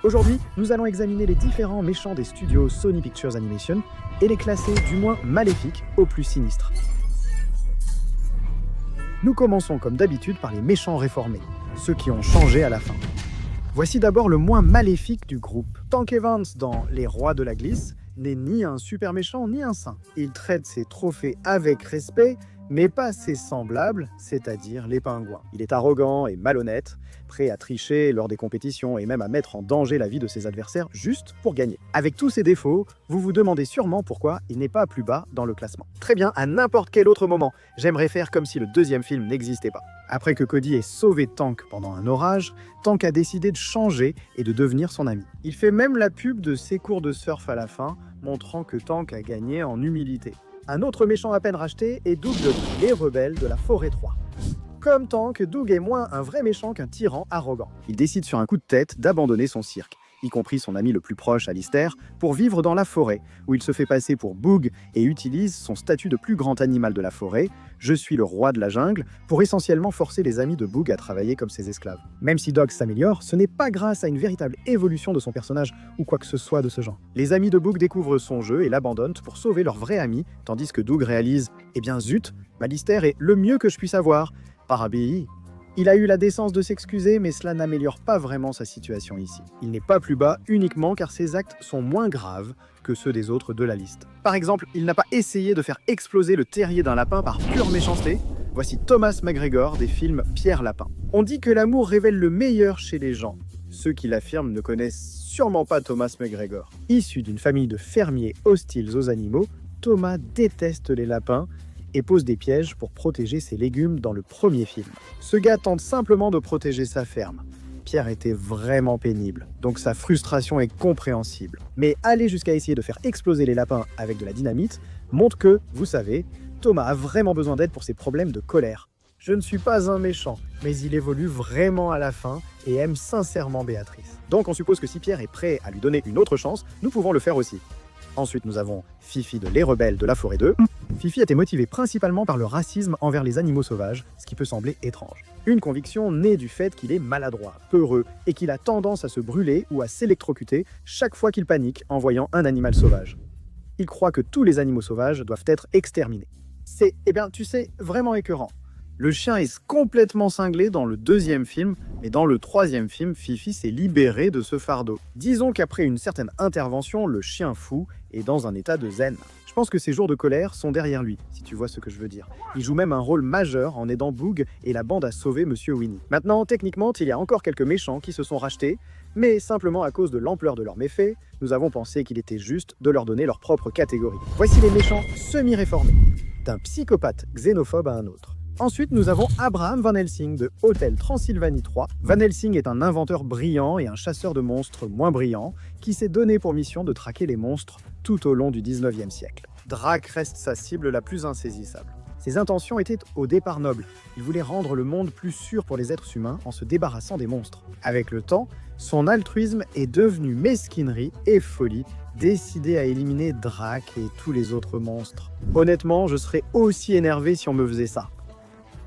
Aujourd'hui, nous allons examiner les différents méchants des studios Sony Pictures Animation et les classer du moins maléfique au plus sinistre. Nous commençons comme d'habitude par les méchants réformés, ceux qui ont changé à la fin. Voici d'abord le moins maléfique du groupe. Tank Evans dans Les Rois de la Glisse n'est ni un super méchant ni un saint. Il traite ses trophées avec respect, mais pas ses semblables, c'est-à-dire les pingouins. Il est arrogant et malhonnête, prêt à tricher lors des compétitions et même à mettre en danger la vie de ses adversaires juste pour gagner. Avec tous ses défauts, vous vous demandez sûrement pourquoi il n'est pas plus bas dans le classement. Très bien, à n'importe quel autre moment, j'aimerais faire comme si le deuxième film n'existait pas. Après que Cody ait sauvé Tank pendant un orage, Tank a décidé de changer et de devenir son ami. Il fait même la pub de ses cours de surf à la fin, montrant que Tank a gagné en humilité. Un autre méchant à peine racheté est Doug de Les Rebelles de la Forêt 3. Comme Tank, Doug est moins un vrai méchant qu'un tyran arrogant. Il décide sur un coup de tête d'abandonner son cirque, y compris son ami le plus proche, Alistair, pour vivre dans la forêt, où il se fait passer pour Boog et utilise son statut de plus grand animal de la forêt, je suis le roi de la jungle, pour essentiellement forcer les amis de Boog à travailler comme ses esclaves. Même si Doug s'améliore, ce n'est pas grâce à une véritable évolution de son personnage ou quoi que ce soit de ce genre. Les amis de Boog découvrent son jeu et l'abandonnent pour sauver leur vrai ami, tandis que Doug réalise « Eh bien zut, Alistair est le mieux que je puisse avoir, parabéi ». Il a eu la décence de s'excuser, mais cela n'améliore pas vraiment sa situation ici. Il n'est pas plus bas uniquement car ses actes sont moins graves que ceux des autres de la liste. Par exemple, il n'a pas essayé de faire exploser le terrier d'un lapin par pure méchanceté. Voici Thomas McGregor des films Pierre Lapin. On dit que l'amour révèle le meilleur chez les gens. Ceux qui l'affirment ne connaissent sûrement pas Thomas McGregor. Issu d'une famille de fermiers hostiles aux animaux, Thomas déteste les lapins et pose des pièges pour protéger ses légumes dans le premier film. Ce gars tente simplement de protéger sa ferme. Pierre était vraiment pénible, donc sa frustration est compréhensible. Mais aller jusqu'à essayer de faire exploser les lapins avec de la dynamite montre que, vous savez, Thomas a vraiment besoin d'aide pour ses problèmes de colère. Je ne suis pas un méchant, mais il évolue vraiment à la fin et aime sincèrement Béatrice. Donc on suppose que si Pierre est prêt à lui donner une autre chance, nous pouvons le faire aussi. Ensuite, nous avons Fifi de Les Rebelles de la Forêt 2. Fifi était motivée principalement par le racisme envers les animaux sauvages, ce qui peut sembler étrange. Une conviction née du fait qu'il est maladroit, peureux, et qu'il a tendance à se brûler ou à s'électrocuter chaque fois qu'il panique en voyant un animal sauvage. Il croit que tous les animaux sauvages doivent être exterminés. C'est, tu sais, vraiment écœurant. Le chien est complètement cinglé dans le deuxième film, mais dans le troisième film, Fifi s'est libéré de ce fardeau. Disons qu'après une certaine intervention, le chien fou est dans un état de zen. Je pense que ses jours de colère sont derrière lui, si tu vois ce que je veux dire. Il joue même un rôle majeur en aidant Boog et la bande à sauver Monsieur Winnie. Maintenant, techniquement, il y a encore quelques méchants qui se sont rachetés, mais simplement à cause de l'ampleur de leurs méfaits, nous avons pensé qu'il était juste de leur donner leur propre catégorie. Voici les méchants semi-réformés, d'un psychopathe xénophobe à un autre. Ensuite, nous avons Abraham Van Helsing de Hôtel Transylvanie 3. Van Helsing est un inventeur brillant et un chasseur de monstres moins brillant qui s'est donné pour mission de traquer les monstres tout au long du 19e siècle. Drac reste sa cible la plus insaisissable. Ses intentions étaient au départ nobles. Il voulait rendre le monde plus sûr pour les êtres humains en se débarrassant des monstres. Avec le temps, son altruisme est devenu mesquinerie et folie, décidé à éliminer Drac et tous les autres monstres. Honnêtement, je serais aussi énervé si on me faisait ça.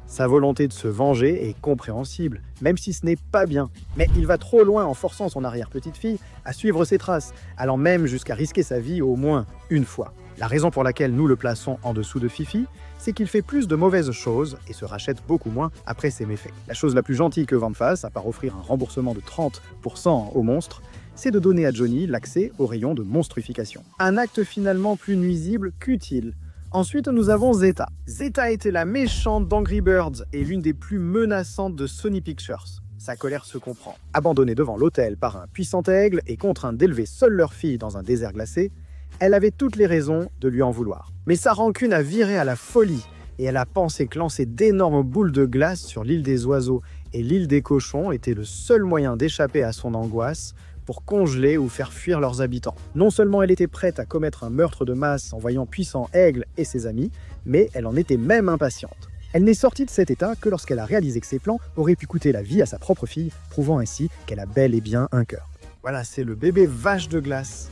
Sa volonté de se venger est compréhensible, même si ce n'est pas bien. Mais il va trop loin en forçant son arrière-petite-fille à suivre ses traces, allant même jusqu'à risquer sa vie au moins une fois. La raison pour laquelle nous le plaçons en dessous de Fifi, c'est qu'il fait plus de mauvaises choses et se rachète beaucoup moins après ses méfaits. La chose la plus gentille que Van fasse, à part offrir un remboursement de 30% aux monstres, c'est de donner à Johnny l'accès au rayon de monstrification. Un acte finalement plus nuisible qu'utile. Ensuite, nous avons Zeta. Zeta était la méchante d'Angry Birds et l'une des plus menaçantes de Sony Pictures. Sa colère se comprend. Abandonnée devant l'hôtel par un puissant aigle et contrainte d'élever seule leur fille dans un désert glacé, elle avait toutes les raisons de lui en vouloir. Mais sa rancune a viré à la folie et elle a pensé que lancer d'énormes boules de glace sur l'île des oiseaux et l'île des cochons était le seul moyen d'échapper à son angoisse pour congeler ou faire fuir leurs habitants. Non seulement elle était prête à commettre un meurtre de masse en voyant puissant Aigle et ses amis, mais elle en était même impatiente. Elle n'est sortie de cet état que lorsqu'elle a réalisé que ses plans auraient pu coûter la vie à sa propre fille, prouvant ainsi qu'elle a bel et bien un cœur. Voilà, c'est le bébé vache de glace.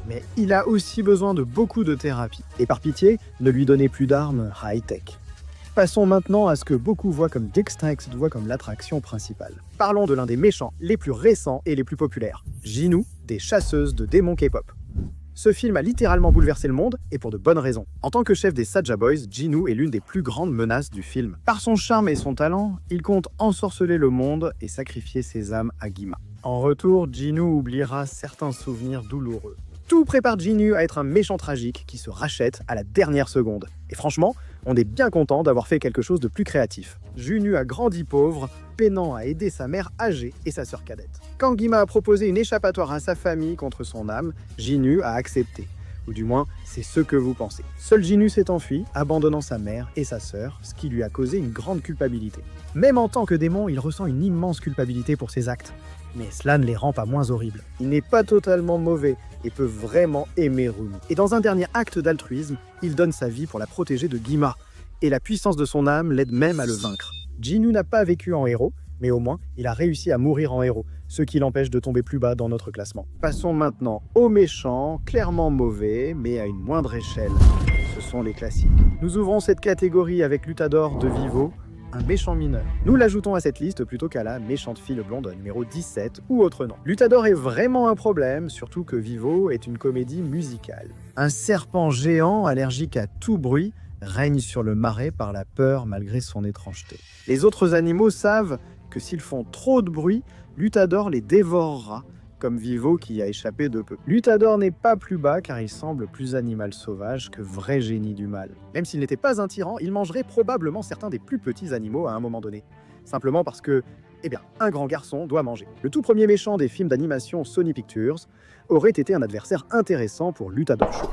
Mais il a aussi besoin de beaucoup de thérapie. Et par pitié, ne lui donnez plus d'armes high-tech. Passons maintenant à ce que beaucoup voient comme Dixtinct voit comme l'attraction principale. Parlons de l'un des méchants les plus récents et les plus populaires, Jinoo, des chasseuses de démons K-pop. Ce film a littéralement bouleversé le monde, et pour de bonnes raisons. En tant que chef des Saja Boys, Jinoo est l'une des plus grandes menaces du film. Par son charme et son talent, il compte ensorceler le monde et sacrifier ses âmes à Gyma. En retour, Jinoo oubliera certains souvenirs douloureux. Tout prépare Jinoo à être un méchant tragique qui se rachète à la dernière seconde. Et franchement, on est bien content d'avoir fait quelque chose de plus créatif. Jinoo a grandi pauvre, peinant à aider sa mère âgée et sa sœur cadette. Quand Gyma a proposé une échappatoire à sa famille contre son âme, Jinoo a accepté. Ou du moins, c'est ce que vous pensez. Seul Jinoo s'est enfui, abandonnant sa mère et sa sœur, ce qui lui a causé une grande culpabilité. Même en tant que démon, il ressent une immense culpabilité pour ses actes. Mais cela ne les rend pas moins horribles. Il n'est pas totalement mauvais et peut vraiment aimer Rumi. Et dans un dernier acte d'altruisme, il donne sa vie pour la protéger de Gyma. Et la puissance de son âme l'aide même à le vaincre. Jinoo n'a pas vécu en héros, mais au moins, il a réussi à mourir en héros, ce qui l'empêche de tomber plus bas dans notre classement. Passons maintenant aux méchants, clairement mauvais, mais à une moindre échelle. Ce sont les classiques. Nous ouvrons cette catégorie avec Luthador de Vivo, un méchant mineur. Nous l'ajoutons à cette liste plutôt qu'à la méchante fille blonde numéro 17 ou autre nom. Luthador est vraiment un problème, surtout que Vivo est une comédie musicale. Un serpent géant allergique à tout bruit règne sur le marais par la peur malgré son étrangeté. Les autres animaux savent que s'ils font trop de bruit, Luthador les dévorera, comme Vivo qui a échappé de peu. Luthador n'est pas plus bas car il semble plus animal sauvage que vrai génie du mal. Même s'il n'était pas un tyran, il mangerait probablement certains des plus petits animaux à un moment donné. Simplement parce que, un grand garçon doit manger. Le tout premier méchant des films d'animation Sony Pictures aurait été un adversaire intéressant pour Luthador Shaw,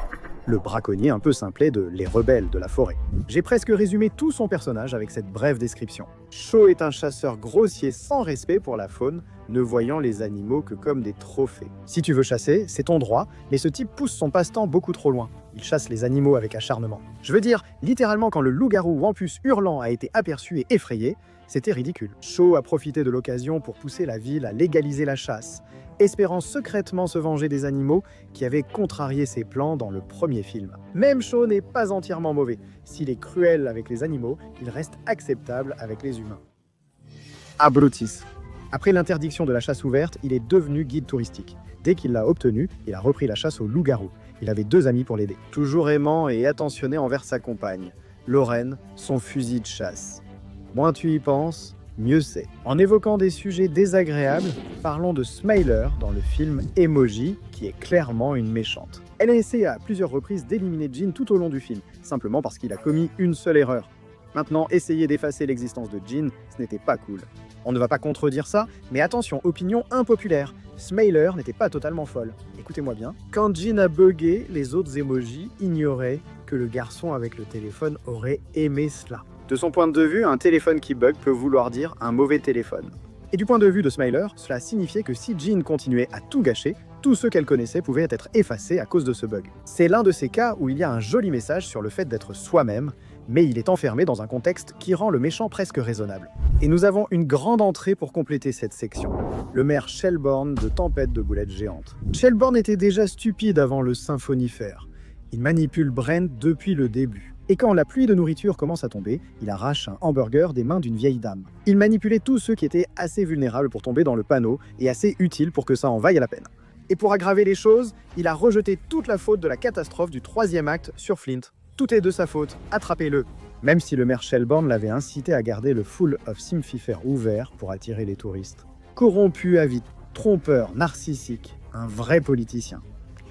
le braconnier un peu simplet de Les Rebelles de la forêt. J'ai presque résumé tout son personnage avec cette brève description. Shaw est un chasseur grossier sans respect pour la faune, ne voyant les animaux que comme des trophées. Si tu veux chasser, c'est ton droit, mais ce type pousse son passe-temps beaucoup trop loin. Il chasse les animaux avec acharnement. Je veux dire, littéralement quand le loup-garou Wampus hurlant a été aperçu et effrayé, c'était ridicule. Shaw a profité de l'occasion pour pousser la ville à légaliser la chasse, espérant secrètement se venger des animaux qui avaient contrarié ses plans dans le premier film. Même Shaw n'est pas entièrement mauvais. S'il est cruel avec les animaux, il reste acceptable avec les humains. Abrutis. Après l'interdiction de la chasse ouverte, il est devenu guide touristique. Dès qu'il l'a obtenu, il a repris la chasse au loup-garou. Il avait 2 amis pour l'aider. Toujours aimant et attentionné envers sa compagne, Lorraine, son fusil de chasse. Moins tu y penses, mieux c'est. En évoquant des sujets désagréables, parlons de Smiler dans le film Emoji, qui est clairement une méchante. Elle a essayé à plusieurs reprises d'éliminer Jin tout au long du film, simplement parce qu'il a commis une seule erreur. Maintenant, essayer d'effacer l'existence de Jin, ce n'était pas cool. On ne va pas contredire ça, mais attention, opinion impopulaire. Smiler n'était pas totalement folle. Écoutez-moi bien. Quand Jin a bugué, les autres emojis ignoraient que le garçon avec le téléphone aurait aimé cela. De son point de vue, un téléphone qui bug peut vouloir dire un mauvais téléphone. Et du point de vue de Smiler, cela signifiait que si Jin continuait à tout gâcher, tous ceux qu'elle connaissait pouvaient être effacés à cause de ce bug. C'est l'un de ces cas où il y a un joli message sur le fait d'être soi-même, mais il est enfermé dans un contexte qui rend le méchant presque raisonnable. Et nous avons une grande entrée pour compléter cette section. Le maire Shelbourne de Tempête de boulettes géantes. Shelbourne était déjà stupide avant le symphonifère. Il manipule Brent depuis le début. Et quand la pluie de nourriture commence à tomber, il arrache un hamburger des mains d'une vieille dame. Il manipulait tous ceux qui étaient assez vulnérables pour tomber dans le panneau et assez utiles pour que ça en vaille à la peine. Et pour aggraver les choses, il a rejeté toute la faute de la catastrophe du 3e acte sur Flint. Tout est de sa faute, attrapez-le. Même si le maire Shelbourne l'avait incité à garder le Full of Sympathy ouvert pour attirer les touristes. Corrompu à vie, trompeur, narcissique, un vrai politicien.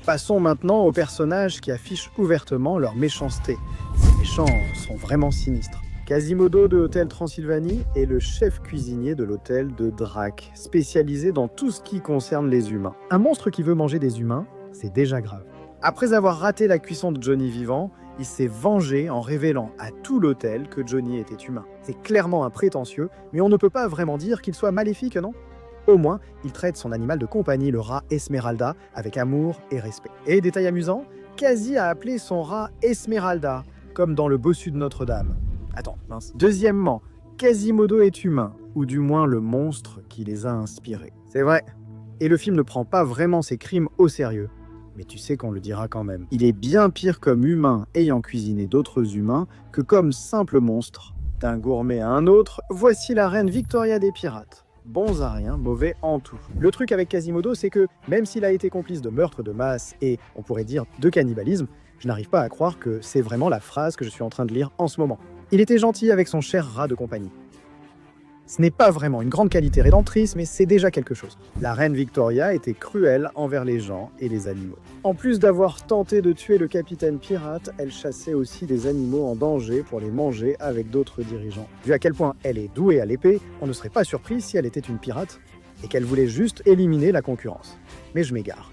Passons maintenant aux personnages qui affichent ouvertement leur méchanceté. Ces méchants sont vraiment sinistres. Quasimodo de Hôtel Transylvanie est le chef cuisinier de l'hôtel de Drac, spécialisé dans tout ce qui concerne les humains. Un monstre qui veut manger des humains, c'est déjà grave. Après avoir raté la cuisson de Johnny vivant, il s'est vengé en révélant à tout l'hôtel que Johnny était humain. C'est clairement un prétentieux, mais on ne peut pas vraiment dire qu'il soit maléfique, non ? Au moins, il traite son animal de compagnie, le rat Esmeralda, avec amour et respect. Et détail amusant, Quasi a appelé son rat Esmeralda, comme dans le bossu de Notre-Dame. Attends, mince. Deuxièmement, Quasimodo est humain, ou du moins le monstre qui les a inspirés. C'est vrai. Et le film ne prend pas vraiment ses crimes au sérieux. Mais tu sais qu'on le dira quand même. Il est bien pire comme humain ayant cuisiné d'autres humains que comme simple monstre D'un gourmet à un autre, voici la reine Victoria des pirates. Bons à rien, mauvais en tout. Le truc avec Quasimodo, c'est que même s'il a été complice de meurtres de masse et, on pourrait dire, de cannibalisme, je n'arrive pas à croire que c'est vraiment la phrase que je suis en train de lire en ce moment. Il était gentil avec son cher rat de compagnie. Ce n'est pas vraiment une grande qualité rédemptrice, mais c'est déjà quelque chose. La reine Victoria était cruelle envers les gens et les animaux. En plus d'avoir tenté de tuer le capitaine pirate, elle chassait aussi des animaux en danger pour les manger avec d'autres dirigeants. Vu à quel point elle est douée à l'épée, on ne serait pas surpris si elle était une pirate et qu'elle voulait juste éliminer la concurrence. Mais je m'égare.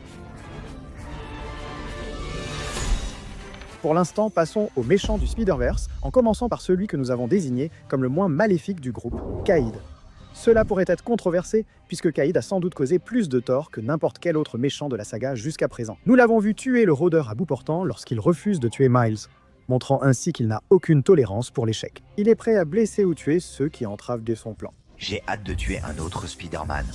Pour l'instant, passons aux méchants du Spider-Verse, en commençant par celui que nous avons désigné comme le moins maléfique du groupe, Kaïd. Cela pourrait être controversé, puisque Kaïd a sans doute causé plus de tort que n'importe quel autre méchant de la saga jusqu'à présent. Nous l'avons vu tuer le rôdeur à bout portant lorsqu'il refuse de tuer Miles, montrant ainsi qu'il n'a aucune tolérance pour l'échec. Il est prêt à blesser ou tuer ceux qui entravent son plan. J'ai hâte de tuer un autre Spider-Man.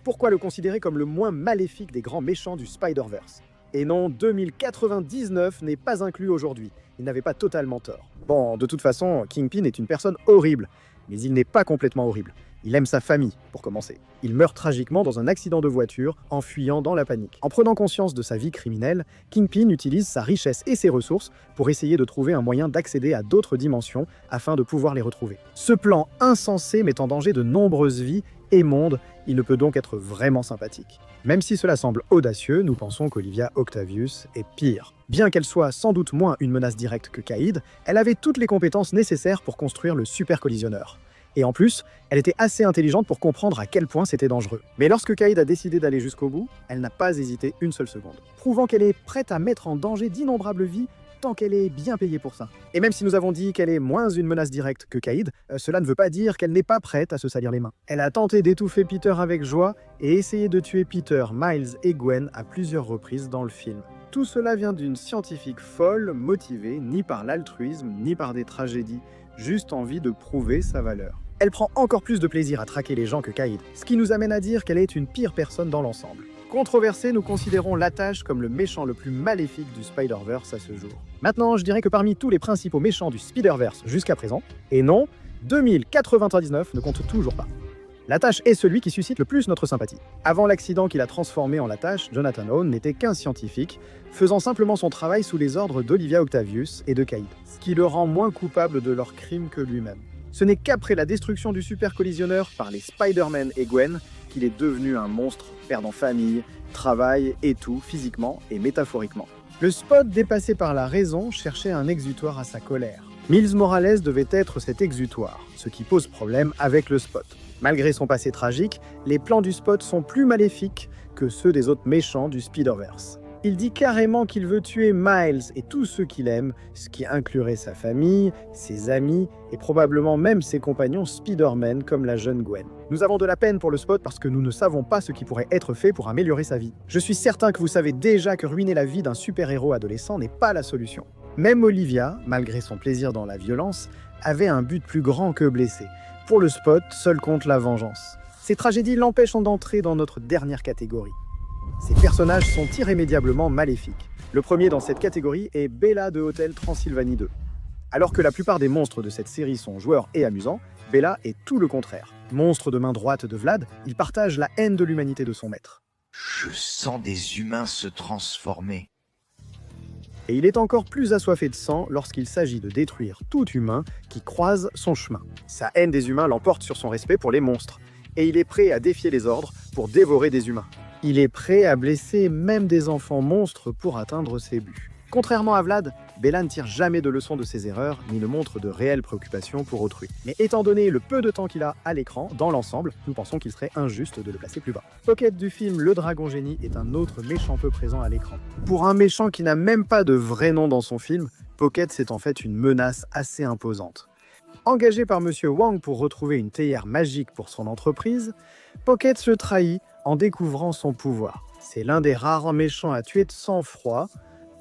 Pourquoi le considérer comme le moins maléfique des grands méchants du Spider-Verse ? Et non, 2099 n'est pas inclus aujourd'hui. Il n'avait pas totalement tort. Bon, de toute façon, Kingpin est une personne horrible. Mais il n'est pas complètement horrible. Il aime sa famille, pour commencer. Il meurt tragiquement dans un accident de voiture, en fuyant dans la panique. En prenant conscience de sa vie criminelle, Kingpin utilise sa richesse et ses ressources pour essayer de trouver un moyen d'accéder à d'autres dimensions afin de pouvoir les retrouver. Ce plan insensé met en danger de nombreuses vies et mondes, il ne peut donc être vraiment sympathique. Même si cela semble audacieux, nous pensons qu'Olivia Octavius est pire. Bien qu'elle soit sans doute moins une menace directe que Kaïd, elle avait toutes les compétences nécessaires pour construire le super collisionneur. Et en plus, elle était assez intelligente pour comprendre à quel point c'était dangereux. Mais lorsque Kaïd a décidé d'aller jusqu'au bout, elle n'a pas hésité une seule seconde, prouvant qu'elle est prête à mettre en danger d'innombrables vies tant qu'elle est bien payée pour ça. Et même si nous avons dit qu'elle est moins une menace directe que Kaïd, cela ne veut pas dire qu'elle n'est pas prête à se salir les mains. Elle a tenté d'étouffer Peter avec joie et essayé de tuer Peter, Miles et Gwen à plusieurs reprises dans le film. Tout cela vient d'une scientifique folle, motivée ni par l'altruisme ni par des tragédies, juste envie de prouver sa valeur. Elle prend encore plus de plaisir à traquer les gens que Kaïd, ce qui nous amène à dire qu'elle est une pire personne dans l'ensemble. Controversé, nous considérons l'attache comme le méchant le plus maléfique du Spider-Verse à ce jour. Maintenant, je dirais que parmi tous les principaux méchants du Spider-Verse jusqu'à présent, et non, 2099 ne compte toujours pas. L'attache est celui qui suscite le plus notre sympathie. Avant l'accident qui l'a transformé en l'attache, Jonathan Owen n'était qu'un scientifique, faisant simplement son travail sous les ordres d'Olivia Octavius et de Kaïd, ce qui le rend moins coupable de leurs crimes que lui-même. Ce n'est qu'après la destruction du super collisionneur par les Spider-Man et Gwen qu'il est devenu un monstre, perdant famille, travail et tout, physiquement et métaphoriquement. Le Spot, dépassé par la raison, cherchait un exutoire à sa colère. Miles Morales devait être cet exutoire, ce qui pose problème avec le Spot. Malgré son passé tragique, les plans du Spot sont plus maléfiques que ceux des autres méchants du Spider-Verse. Il dit carrément qu'il veut tuer Miles et tous ceux qu'il aime, ce qui inclurait sa famille, ses amis et probablement même ses compagnons Spider-Man comme la jeune Gwen. Nous avons de la peine pour le Spot parce que nous ne savons pas ce qui pourrait être fait pour améliorer sa vie. Je suis certain que vous savez déjà que ruiner la vie d'un super-héros adolescent n'est pas la solution. Même Olivia, malgré son plaisir dans la violence, avait un but plus grand que blessé. Pour le Spot, seul compte la vengeance. Ces tragédies l'empêchent d'entrer dans notre dernière catégorie. Ces personnages sont irrémédiablement maléfiques. Le premier dans cette catégorie est Bella de Hotel Transylvanie 2. Alors que la plupart des monstres de cette série sont joueurs et amusants, Bella est tout le contraire. Monstre de main droite de Vlad, il partage la haine de l'humanité de son maître. Je sens des humains se transformer. Et il est encore plus assoiffé de sang lorsqu'il s'agit de détruire tout humain qui croise son chemin. Sa haine des humains l'emporte sur son respect pour les monstres, et il est prêt à défier les ordres pour dévorer des humains. Il est prêt à blesser même des enfants monstres pour atteindre ses buts. Contrairement à Vlad, Bella ne tire jamais de leçons de ses erreurs, ni ne montre de réelles préoccupations pour autrui. Mais étant donné le peu de temps qu'il a à l'écran, dans l'ensemble, nous pensons qu'il serait injuste de le placer plus bas. Pocket du film Le Dragon Génie est un autre méchant peu présent à l'écran. Pour un méchant qui n'a même pas de vrai nom dans son film, Pocket c'est en fait une menace assez imposante. Engagé par Monsieur Wang pour retrouver une théière magique pour son entreprise, Pocket se trahit en découvrant son pouvoir. C'est l'un des rares méchants à tuer de sang-froid,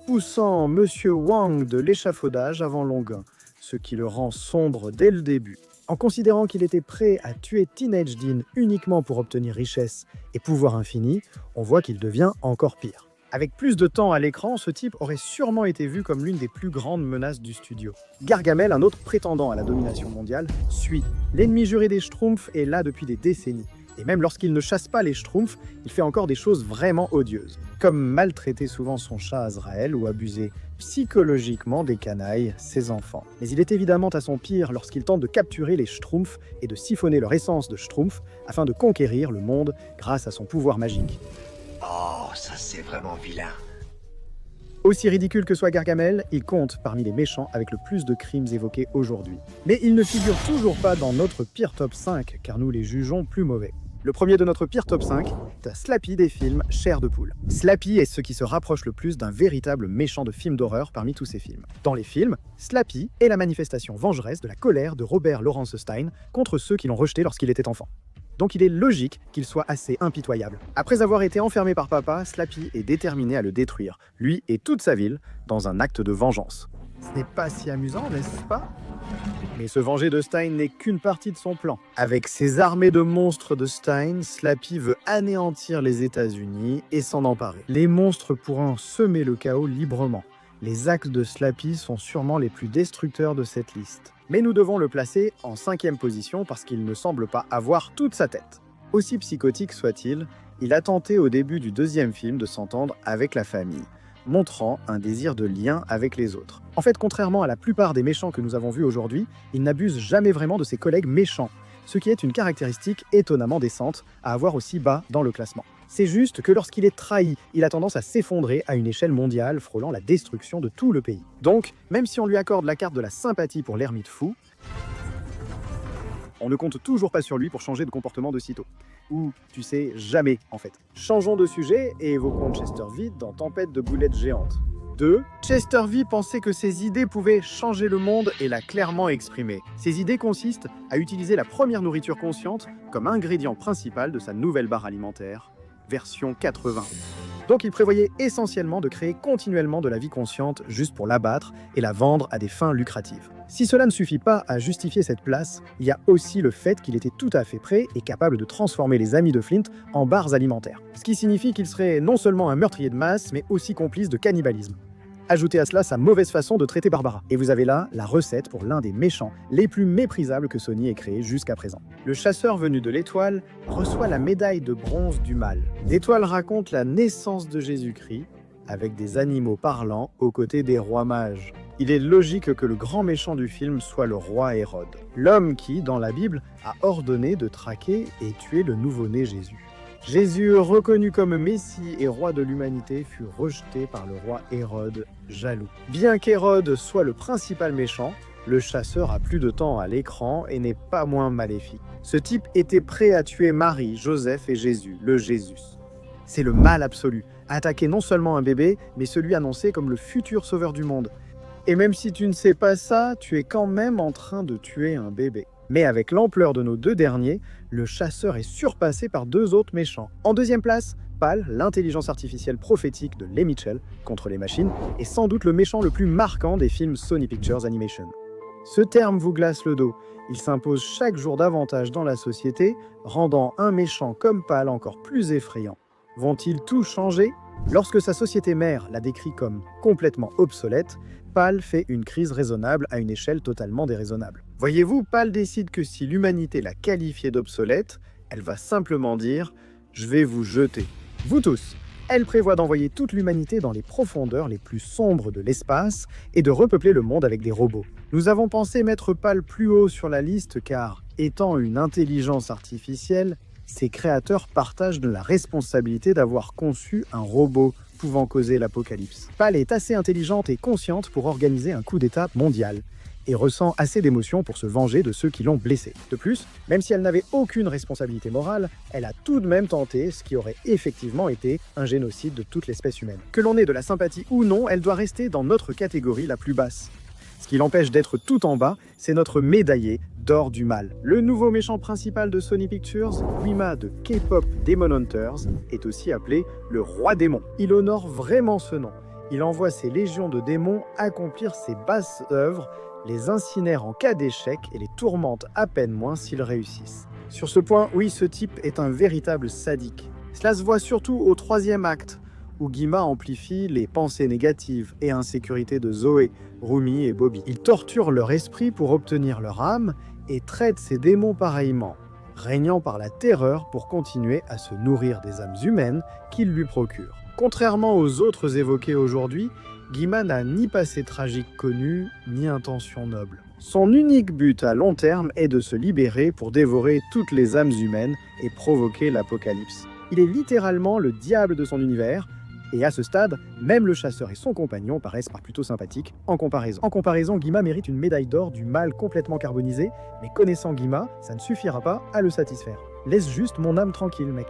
poussant Monsieur Wang de l'échafaudage avant Longuin, ce qui le rend sombre dès le début. En considérant qu'il était prêt à tuer Teenage Dean uniquement pour obtenir richesse et pouvoir infini, on voit qu'il devient encore pire. Avec plus de temps à l'écran, ce type aurait sûrement été vu comme l'une des plus grandes menaces du studio. Gargamel, un autre prétendant à la domination mondiale, suit. L'ennemi juré des Schtroumpfs est là depuis des décennies. Et même lorsqu'il ne chasse pas les Schtroumpfs, il fait encore des choses vraiment odieuses, comme maltraiter souvent son chat Azrael ou abuser psychologiquement des canailles, ses enfants. Mais il est évidemment à son pire lorsqu'il tente de capturer les Schtroumpfs et de siphonner leur essence de Schtroumpf afin de conquérir le monde grâce à son pouvoir magique. Oh, ça c'est vraiment vilain. Aussi ridicule que soit Gargamel, il compte parmi les méchants avec le plus de crimes évoqués aujourd'hui. Mais il ne figure toujours pas dans notre pire top 5, car nous les jugeons plus mauvais. Le premier de notre pire top 5, c'est Slappy des films Chair de poule. Slappy est ce qui se rapproche le plus d'un véritable méchant de film d'horreur parmi tous ces films. Dans les films, Slappy est la manifestation vengeresse de la colère de Robert Lawrence Stein contre ceux qui l'ont rejeté lorsqu'il était enfant. Donc il est logique qu'il soit assez impitoyable. Après avoir été enfermé par papa, Slappy est déterminé à le détruire, lui et toute sa ville, dans un acte de vengeance. Ce n'est pas si amusant, n'est-ce pas ? Mais se venger de Stein n'est qu'une partie de son plan. Avec ses armées de monstres de Stein, Slappy veut anéantir les États-Unis et s'en emparer. Les monstres pourront semer le chaos librement. Les actes de Slappy sont sûrement les plus destructeurs de cette liste. Mais nous devons le placer en 5e position parce qu'il ne semble pas avoir toute sa tête. Aussi psychotique soit-il, il a tenté au début du 2e film de s'entendre avec la famille, montrant un désir de lien avec les autres. En fait, contrairement à la plupart des méchants que nous avons vus aujourd'hui, il n'abuse jamais vraiment de ses collègues méchants, ce qui est une caractéristique étonnamment décente à avoir aussi bas dans le classement. C'est juste que lorsqu'il est trahi, il a tendance à s'effondrer à une échelle mondiale, frôlant la destruction de tout le pays. Donc, même si on lui accorde la carte de la sympathie pour l'ermite fou, on ne compte toujours pas sur lui pour changer de comportement de sitôt. Ou, tu sais, jamais en fait. Changeons de sujet et évoquons Chester V dans Tempête de boulettes géantes. 2. Chester V pensait que ses idées pouvaient changer le monde et l'a clairement exprimé. Ses idées consistent à utiliser la première nourriture consciente comme ingrédient principal de sa nouvelle barre alimentaire, version 80. Donc il prévoyait essentiellement de créer continuellement de la vie consciente juste pour l'abattre et la vendre à des fins lucratives. Si cela ne suffit pas à justifier cette place, il y a aussi le fait qu'il était tout à fait prêt et capable de transformer les amis de Flint en barres alimentaires. Ce qui signifie qu'il serait non seulement un meurtrier de masse, mais aussi complice de cannibalisme. Ajoutez à cela sa mauvaise façon de traiter Barbara. Et vous avez là la recette pour l'un des méchants les plus méprisables que Sony ait créé jusqu'à présent. Le chasseur venu de l'étoile reçoit la médaille de bronze du mal. L'étoile raconte la naissance de Jésus-Christ avec des animaux parlants aux côtés des rois mages. Il est logique que le grand méchant du film soit le roi Hérode, l'homme qui, dans la Bible, a ordonné de traquer et tuer le nouveau-né Jésus. Jésus, reconnu comme Messie et roi de l'humanité, fut rejeté par le roi Hérode, jaloux. Bien qu'Hérode soit le principal méchant, le chasseur a plus de temps à l'écran et n'est pas moins maléfique. Ce type était prêt à tuer Marie, Joseph et Jésus, le Jésus. C'est le mal absolu, attaquer non seulement un bébé, mais celui annoncé comme le futur sauveur du monde. Et même si tu ne sais pas ça, tu es quand même en train de tuer un bébé. Mais avec l'ampleur de nos deux derniers, le chasseur est surpassé par deux autres méchants. En deuxième place, PAL, l'intelligence artificielle prophétique de Lee Mitchell contre les machines, est sans doute le méchant le plus marquant des films Sony Pictures Animation. Ce terme vous glace le dos. Il s'impose chaque jour davantage dans la société, rendant un méchant comme PAL encore plus effrayant. Vont-ils tout changer ? Lorsque sa société mère la décrit comme complètement obsolète, PAL fait une crise raisonnable à une échelle totalement déraisonnable. Voyez-vous, PAL décide que si l'humanité l'a qualifiée d'obsolète, elle va simplement dire « je vais vous jeter ». Vous tous. Elle prévoit d'envoyer toute l'humanité dans les profondeurs les plus sombres de l'espace et de repeupler le monde avec des robots. Nous avons pensé mettre PAL plus haut sur la liste car, étant une intelligence artificielle, ses créateurs partagent la responsabilité d'avoir conçu un robot pouvant causer l'apocalypse. PAL est assez intelligente et consciente pour organiser un coup d'état mondial et ressent assez d'émotions pour se venger de ceux qui l'ont blessée. De plus, même si elle n'avait aucune responsabilité morale, elle a tout de même tenté ce qui aurait effectivement été un génocide de toute l'espèce humaine. Que l'on ait de la sympathie ou non, elle doit rester dans notre catégorie la plus basse. Ce qui l'empêche d'être tout en bas, c'est notre médaillé d'or du mal. Le nouveau méchant principal de Sony Pictures, Guima de K-pop Demon Hunters, est aussi appelé le roi démon. Il honore vraiment ce nom. Il envoie ses légions de démons accomplir ses basses œuvres, les incinère en cas d'échec et les tourmente à peine moins s'ils réussissent. Sur ce point, oui, ce type est un véritable sadique. Cela se voit surtout au 3e acte, où Guima amplifie les pensées négatives et insécurités de Zoé, Rumi et Bobby. Il torture leur esprit pour obtenir leur âme et traite ces démons pareillement, régnant par la terreur pour continuer à se nourrir des âmes humaines qu'il lui procure. Contrairement aux autres évoqués aujourd'hui, Guima n'a ni passé tragique connu, ni intention noble. Son unique but à long terme est de se libérer pour dévorer toutes les âmes humaines et provoquer l'apocalypse. Il est littéralement le diable de son univers, et à ce stade, même le chasseur et son compagnon paraissent pas plutôt sympathiques en comparaison. En comparaison, Guima mérite une médaille d'or du mal complètement carbonisé, mais connaissant Guima, ça ne suffira pas à le satisfaire. Laisse juste mon âme tranquille, mec.